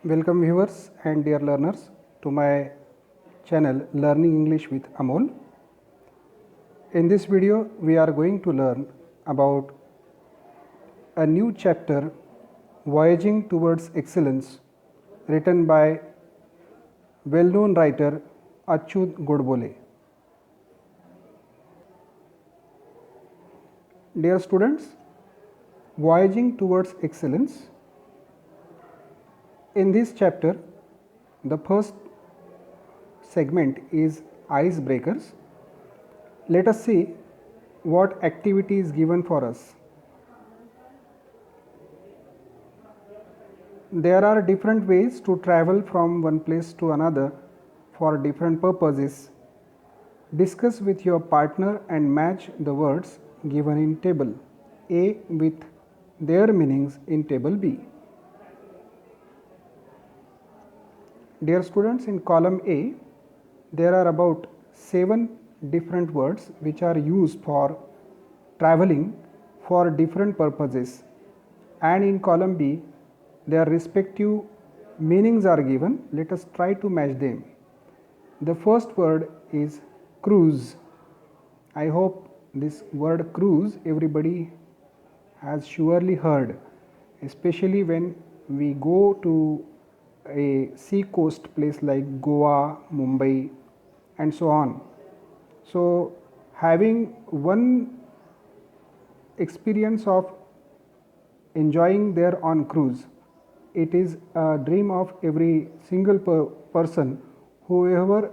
Welcome viewers and dear learners to my channel Learning English with Amol. In this video we are going to learn about a new chapter, Voyaging Towards Excellence, written by well-known writer Achyut Godbole. Dear students, Voyaging Towards Excellence. In this chapter, the first segment is icebreakers. Let us see what activity is given for us. There are different ways to travel from one place to another for different purposes. Discuss with your partner and match the words given in table A with their meanings in table B. Dear students, in column A, there are about 7 different words which are used for traveling for different purposes, and in column B, their respective meanings are given. Let us try to match them. The first word is cruise. I hope this word cruise everybody has surely heard, especially when we go to a sea coast place like Goa, Mumbai and so on. So having one experience of enjoying there on cruise, it is a dream of every single person, whoever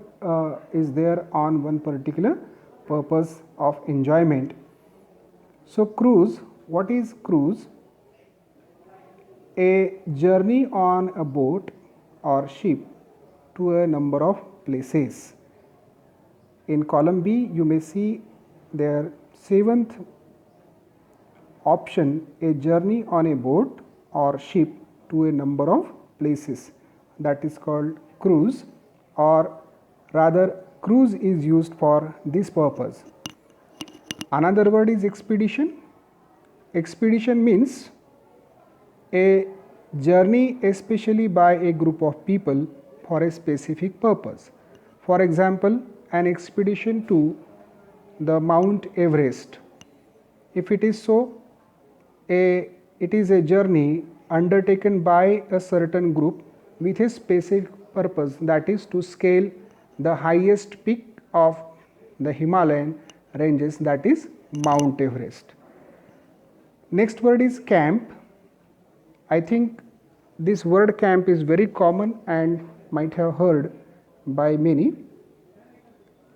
is there on one particular purpose of enjoyment. So cruise, what is cruise? A journey on a boat or ship to a number of places. In column B, you may see their 7th option, a journey on a boat or ship to a number of places. That is called cruise, or rather cruise is used for this purpose. Another word is expedition. Expedition means a journey especially by a group of people for a specific purpose. For example, an expedition to the Mount Everest. If it is so, it is a journey undertaken by a certain group with a specific purpose, that is to scale the highest peak of the Himalayan ranges, that is Mount Everest. Next word is camp. I think this word camp is very common and might have heard by many.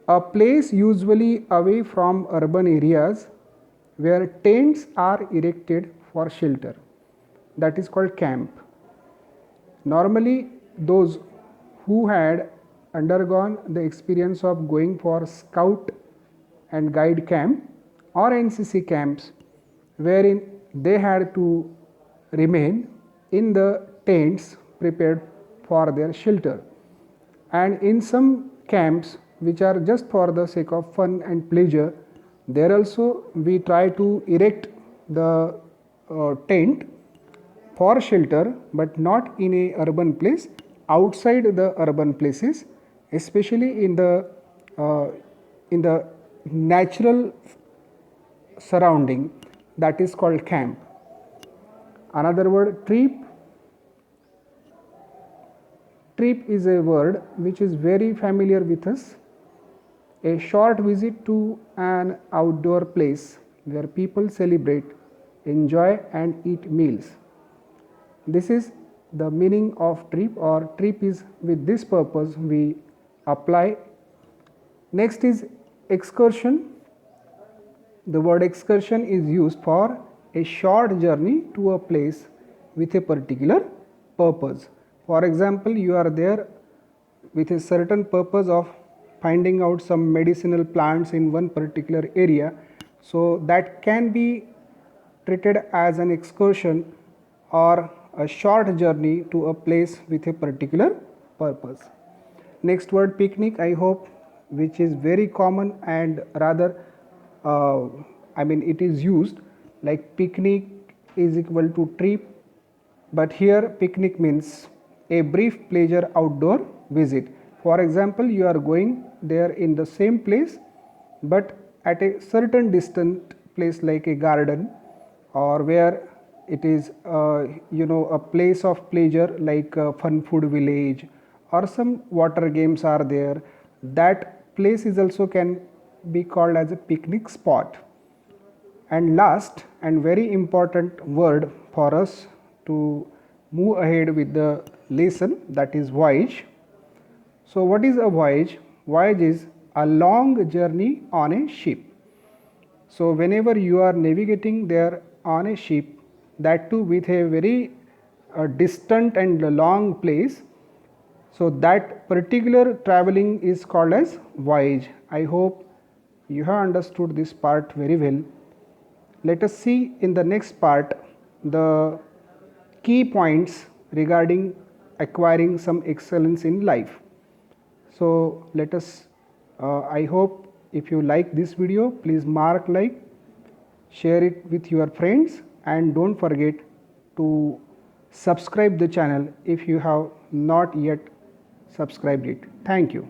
A place usually away from urban areas where tents are erected for shelter. That is called camp. Normally, those who had undergone the experience of going for scout and guide camp or NCC camps, wherein they had to remain in the tents prepared for their shelter, and in some camps which are just for the sake of fun and pleasure, there also we try to erect the tent for shelter, but not in a urban place, outside the urban places, especially in the natural surrounding, that is called camp. Another word, trip. Trip is a word which is very familiar with us. A short visit to an outdoor place where people celebrate, enjoy and eat meals. This is the meaning of trip, or trip is with this purpose we apply. Next is excursion. The word excursion is used for a short journey to a place with a particular purpose. For example, you are there with a certain purpose of finding out some medicinal plants in one particular area, so that can be treated as an excursion or a short journey to a place with a particular purpose. Next word, picnic, I hope, which is very common and rather it is used like picnic is equal to trip, but here picnic means a brief pleasure outdoor visit. For example, you are going there in the same place but at a certain distant place like a garden, or where it is a place of pleasure like a fun food village, or some water games are there. That place is also can be called as a picnic spot. And last and very important word for us to move ahead with the lesson, that is voyage. So what is a voyage? Voyage is a long journey on a ship. So whenever you are navigating there on a ship, that too with a very distant and long place, so that particular traveling is called as voyage. I hope you have understood this part very well. Let us see in the next part the key points regarding acquiring some excellence in life. So let us, I hope if you like this video, please mark like, share it with your friends, and don't forget to subscribe the channel if you have not yet subscribed it. Thank you.